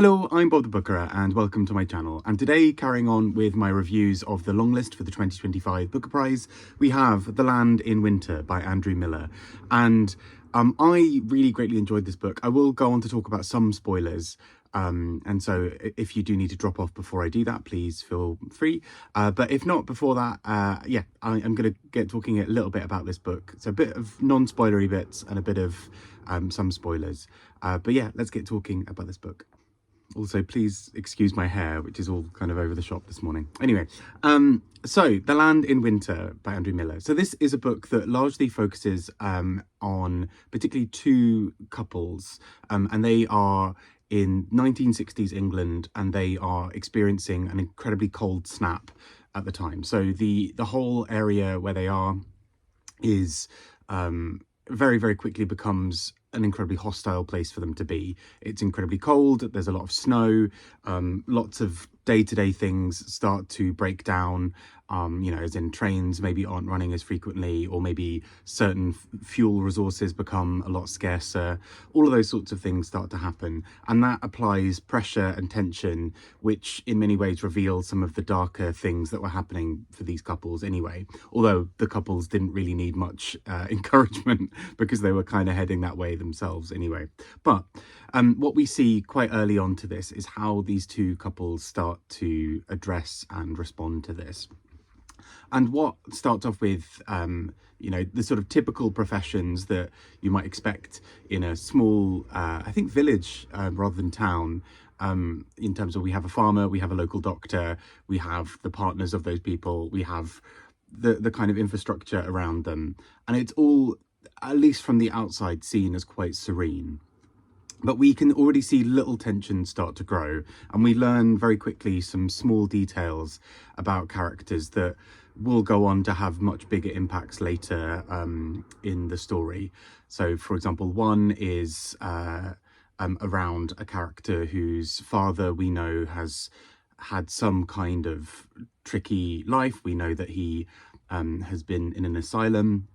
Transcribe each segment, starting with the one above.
Hello, I'm Bob the Bookerer and welcome to my channel. And today, carrying on with my reviews of the longlist for the 2025 Booker Prize, we have The Land in Winter by Andrew Miller. And I really greatly enjoyed this book. I will go on to talk about some spoilers. And so if you do need to drop off before I do that, please feel free. But if not before that, I'm going to get talking a little bit about this book. It's a bit of non-spoilery bits and a bit of some spoilers. But yeah, let's get talking about this book. Also, please excuse my hair, which is all kind of over the shop this morning. Anyway, so The Land in Winter by Andrew Miller. So this is a book that largely focuses on particularly two couples, and they are in 1960s England, and they are experiencing an incredibly cold snap at the time. So the whole area where they are is very, very quickly becomes an incredibly hostile place for them to be. It's incredibly cold, there's a lot of snow, lots of day-to-day things start to break down, as in trains maybe aren't running as frequently, or maybe certain fuel resources become a lot scarcer. All of those sorts of things start to happen, and that applies pressure and tension, which in many ways reveals some of the darker things that were happening for these couples anyway, although the couples didn't really need much encouragement because they were kind of heading that way themselves anyway. But what we see quite early on to this is how these two couples start to address and respond to this. And what starts off with, the sort of typical professions that you might expect in a small, I think, village rather than town, in terms of we have a farmer, we have a local doctor, we have the partners of those people, we have the kind of infrastructure around them. And it's all, at least from the outside, seen as quite serene. But we can already see little tensions start to grow, and we learn very quickly some small details about characters that will go on to have much bigger impacts later in the story. So, for example, one is around a character whose father we know has had some kind of tricky life. We know that he has been in an asylum,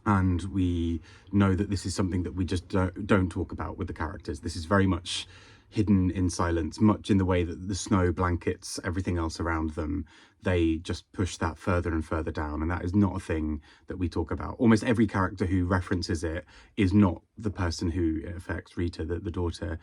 and we know that this is something that we just don't talk about with the characters. This is very much hidden in silence, much in the way that the snow blankets everything else around them. They just push that further and further down, and that is not a thing that we talk about. Almost every character who references it is not the person who it affects, Rita, the daughter.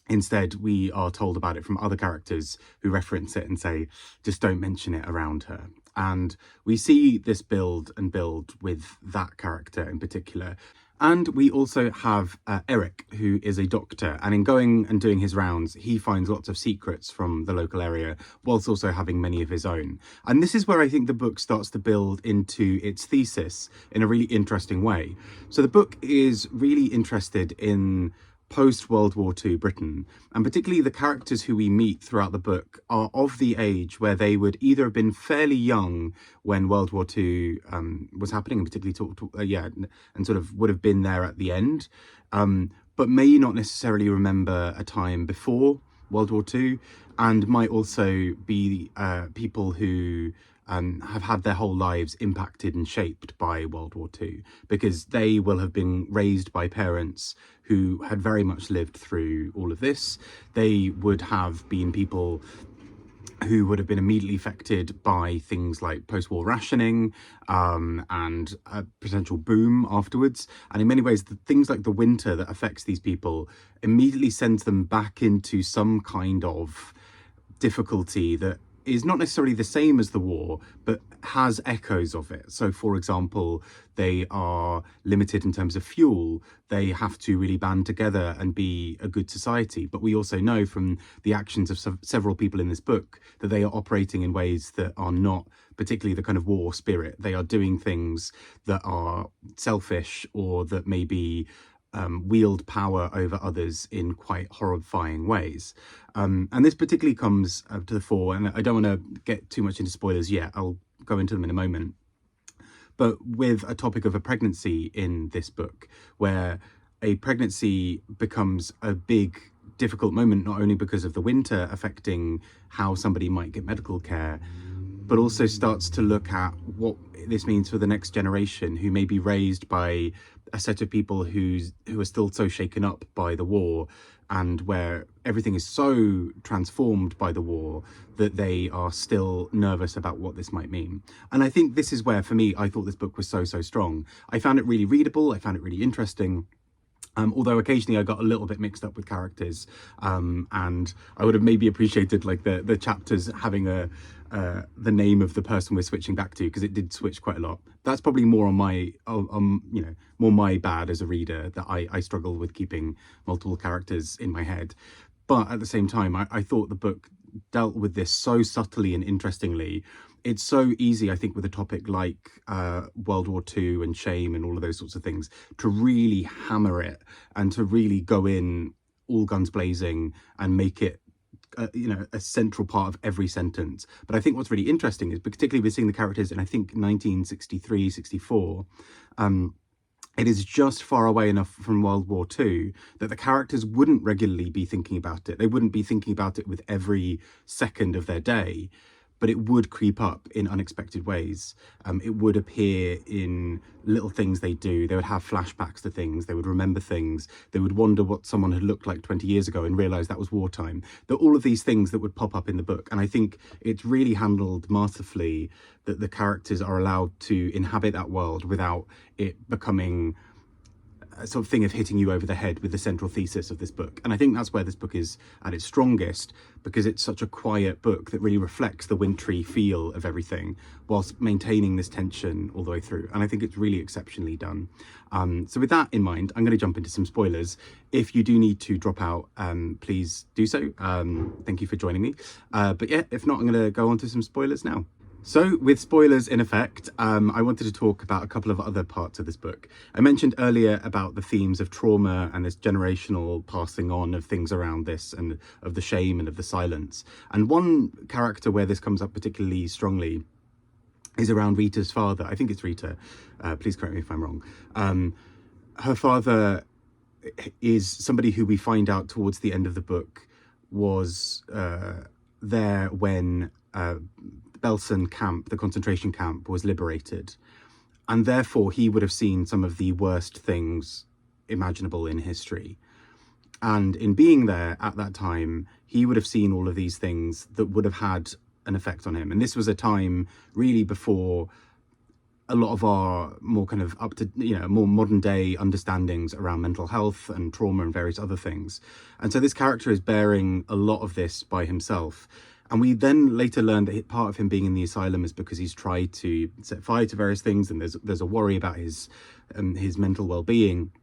Instead, we are told about it from other characters who reference it and say, just don't mention it around her. And we see this build and build with that character in particular. And we also have Eric, who is a doctor, and in going and doing his rounds, he finds lots of secrets from the local area, whilst also having many of his own. And this is where I think the book starts to build into its thesis in a really interesting way. So the book is really interested in post-World War II Britain, and particularly the characters who we meet throughout the book are of the age where they would either have been fairly young when World War II was happening, and particularly and sort of would have been there at the end, but may not necessarily remember a time before World War II, and might also be people who have had their whole lives impacted and shaped by World War II, because they will have been raised by parents who had very much lived through all of this. They would have been people who would have been immediately affected by things like post-war rationing and a potential boom afterwards. And in many ways, the things like the winter that affects these people immediately sends them back into some kind of difficulty that is not necessarily the same as the war, but has echoes of it. So, for example, they are limited in terms of fuel. They have to really band together and be a good society. But we also know from the actions of several people in this book that they are operating in ways that are not particularly the kind of war spirit. They are doing things that are selfish, or that maybe wield power over others in quite horrifying ways. And this particularly comes to the fore, and I don't want to get too much into spoilers yet, I'll go into them in a moment, but with a topic of a pregnancy in this book, where a pregnancy becomes a big difficult moment, not only because of the winter affecting how somebody might get medical care, but also starts to look at what this means for the next generation, who may be raised by a set of people who are still so shaken up by the war, and where everything is so transformed by the war that they are still nervous about what this might mean. And I think this is where, for me, I thought this book was so strong. I found it really readable. I found it really interesting. Although occasionally I got a little bit mixed up with characters, and I would have maybe appreciated like the chapters having the name of the person we're switching back to, because it did switch quite a lot. That's probably more on my more my bad as a reader, that I struggle with keeping multiple characters in my head. But at the same time, I thought the book dealt with this so subtly and interestingly. It's so easy, I think, with a topic like World War II and shame and all of those sorts of things, to really hammer it and to really go in all guns blazing and make it a central part of every sentence. But I think what's really interesting is, particularly with seeing the characters in, I think, 1963, 64, it is just far away enough from World War II that the characters wouldn't regularly be thinking about it. They wouldn't be thinking about it with every second of their day, but it would creep up in unexpected ways. It would appear in little things they do. They would have flashbacks to things. They would remember things. They would wonder what someone had looked like 20 years ago and realize that was wartime. There are all of these things that would pop up in the book. And I think it's really handled masterfully, that the characters are allowed to inhabit that world without it becoming a sort of thing of hitting you over the head with the central thesis of this book. And I think that's where this book is at its strongest, because it's such a quiet book that really reflects the wintry feel of everything whilst maintaining this tension all the way through. And I think it's really exceptionally done. So with that in mind, I'm going to jump into some spoilers. If you do need to drop out, please do so. Thank you for joining me. But yeah, if not, I'm going to go on to some spoilers now. So with spoilers in effect, I wanted to talk about a couple of other parts of this book. I mentioned earlier about the themes of trauma and this generational passing on of things around this, and of the shame and of the silence. And one character where this comes up particularly strongly is around Rita's father. I think it's Rita. Please correct me if I'm wrong. Her father is somebody who we find out towards the end of the book was there when Belsen camp, the concentration camp, was liberated, and therefore he would have seen some of the worst things imaginable in history. And in being there at that time, he would have seen all of these things that would have had an effect on him. And this was a time really before a lot of our more kind of up to, more modern day understandings around mental health and trauma and various other things. And so this character is bearing a lot of this by himself. And we then later learned that part of him being in the asylum is because he's tried to set fire to various things, and there's a worry about his mental well-being.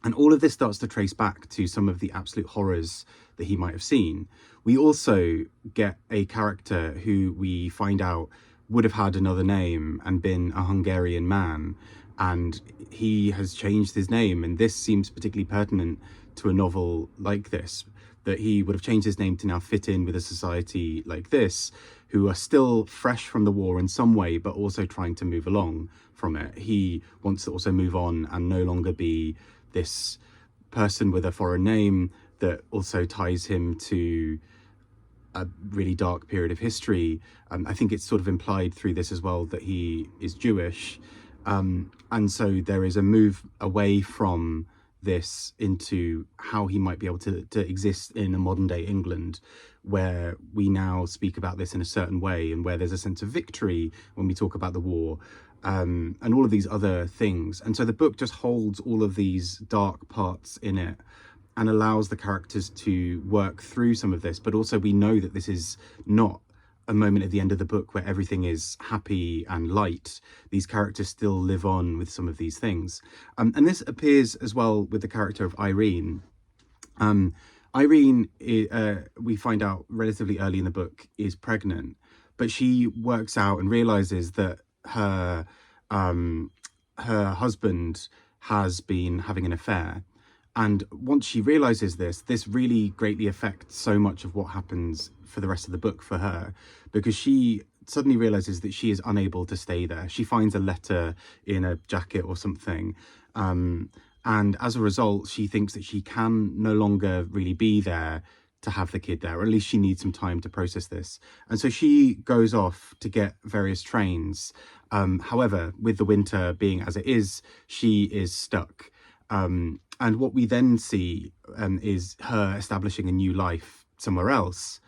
And all of this starts to trace back to some of the absolute horrors that he might have seen. We also get a character who we find out would have had another name and been a Hungarian man, and he has changed his name. And this seems particularly pertinent to a novel like this, that he would have changed his name to now fit in with a society like this, who are still fresh from the war in some way, but also trying to move along from it. He wants to also move on and no longer be this person with a foreign name that also ties him to a really dark period of history. I think it's sort of implied through this as well that he is Jewish. And so there is a move away from this into how he might be able to exist in a modern day England, where we now speak about this in a certain way, and where there's a sense of victory when we talk about the war, and all of these other things. And so the book just holds all of these dark parts in it and allows the characters to work through some of this. But also we know that this is not a moment at the end of the book where everything is happy and light. These characters still live on with some of these things. And this appears as well with the character of Irene. Irene, we find out relatively early in the book, is pregnant, but she works out and realizes that her husband has been having an affair. And once she realizes this really greatly affects so much of what happens for the rest of the book for her, because she suddenly realizes that she is unable to stay there. She finds a letter in a jacket or something. And as a result, she thinks that she can no longer really be there to have the kid there, or at least she needs some time to process this. And so she goes off to get various trains. However, with the winter being as it is, she is stuck. And what we then see is her establishing a new life somewhere else,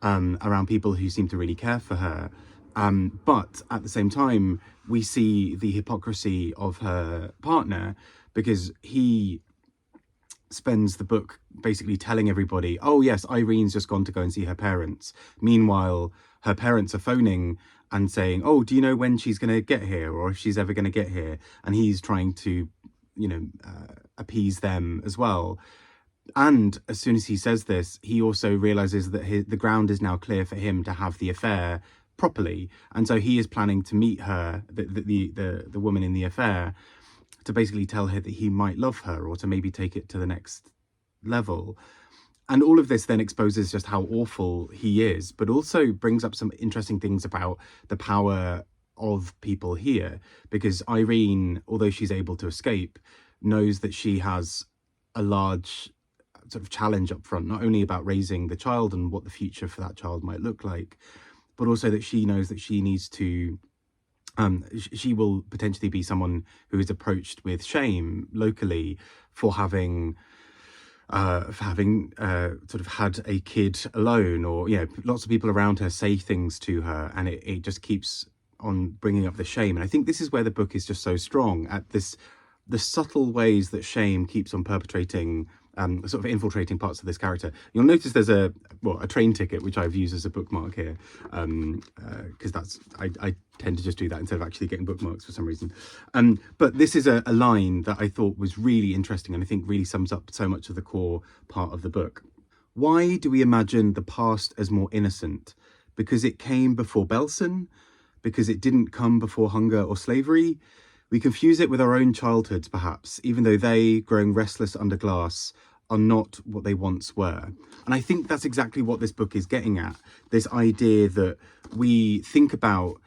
around people who seem to really care for her. But at the same time, we see the hypocrisy of her partner, because he spends the book basically telling everybody, oh yes, Irene's just gone to go and see her parents. Meanwhile, her parents are phoning and saying, oh, do you know when she's going to get here, or if she's ever going to get here? And he's trying to, appease them as well. And as soon as he says this, he also realizes that the ground is now clear for him to have the affair properly. And so he is planning to meet her, the woman in the affair, to basically tell her that he might love her, or to maybe take it to the next level. And all of this then exposes just how awful he is, but also brings up some interesting things about the power of people here, because Irene, although she's able to escape, knows that she has a large sort of challenge up front, not only about raising the child and what the future for that child might look like, but also that she knows that she needs to she will potentially be someone who is approached with shame locally for having sort of had a kid alone, or lots of people around her say things to her, and it just keeps on bringing up the shame. And I think this is where the book is just so strong, at the subtle ways that shame keeps on perpetrating, sort of infiltrating parts of this character. You'll notice there's a train ticket, which I've used as a bookmark here, because I tend to just do that instead of actually getting bookmarks for some reason. But this is a line that I thought was really interesting, and I think really sums up so much of the core part of the book. Why do we imagine the past as more innocent? Because it came before Belsen? Because it didn't come before hunger or slavery? We confuse it with our own childhoods, perhaps, even though they, growing restless under glass, are not what they once were. And I think that's exactly what this book is getting at, this idea that we think about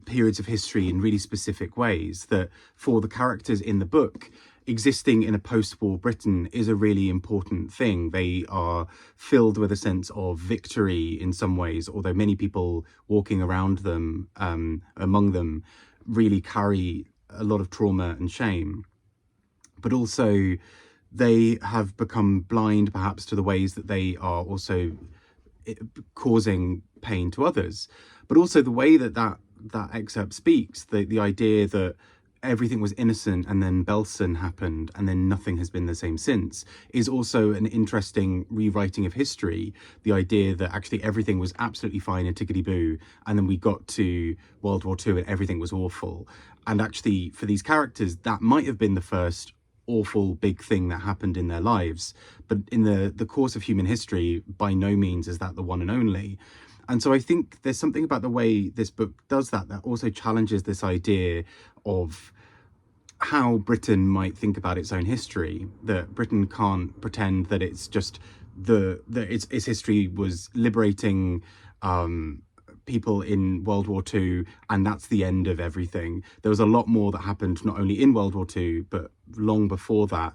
periods of history in really specific ways, that for the characters in the book, existing in a post-war Britain is a really important thing. They are filled with a sense of victory in some ways, although many people walking around them, among them, really carry a lot of trauma and shame. But also they have become blind perhaps to the ways that they are also causing pain to others. But also the way that excerpt speaks, the idea that everything was innocent and then Belsen happened and then nothing has been the same since, is also an interesting rewriting of history. The idea that actually everything was absolutely fine and tickety-boo, and then we got to World War II and everything was awful. And actually for these characters, that might have been the first awful big thing that happened in their lives, but in the course of human history, by no means is that the one and only. And so I think there's something about the way this book does that also challenges this idea of how Britain might think about its own history, that Britain can't pretend that it's just its history was liberating people in World War II, and that's the end of everything. There was a lot more that happened, not only in World War II, but long before that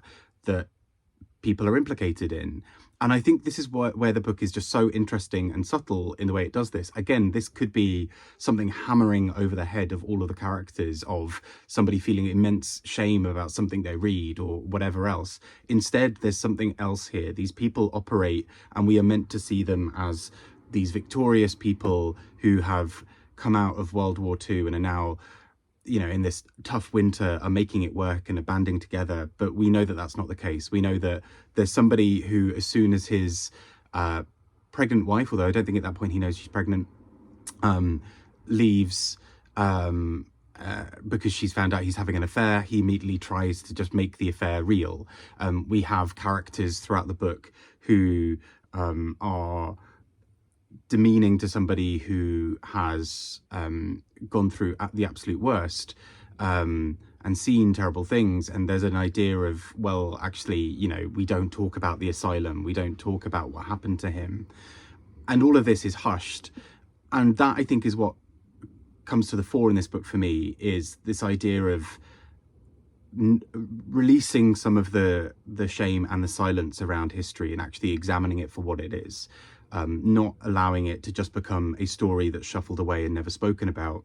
people are implicated in. And I think this is where the book is just so interesting and subtle in the way it does this. Again, this could be something hammering over the head of all of the characters, of somebody feeling immense shame about something they read or whatever else. Instead, there's something else here. These people operate, and we are meant to see them as these victorious people who have come out of World War II and are now, in this tough winter, are making it work and are banding together. But we know that that's not the case. We know that there's somebody who, as soon as his pregnant wife, although I don't think at that point he knows she's pregnant, leaves because she's found out he's having an affair, he immediately tries to just make the affair real. We have characters throughout the book who are demeaning to somebody who has gone through the absolute worst and seen terrible things. And there's an idea of, well, actually, we don't talk about the asylum, we don't talk about what happened to him, and all of this is hushed. And that, I think, is what comes to the fore in this book for me, is this idea of releasing some of the shame and the silence around history and actually examining it for what it is, not allowing it to just become a story that's shuffled away and never spoken about,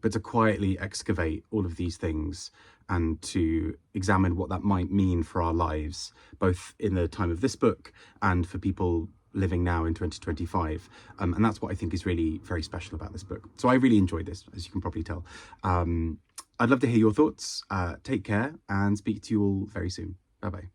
but to quietly excavate all of these things and to examine what that might mean for our lives, both in the time of this book and for people living now in 2025. And that's what I think is really very special about this book. So I really enjoyed this, as you can probably tell. I'd love to hear your thoughts. Take care and speak to you all very soon. Bye-bye.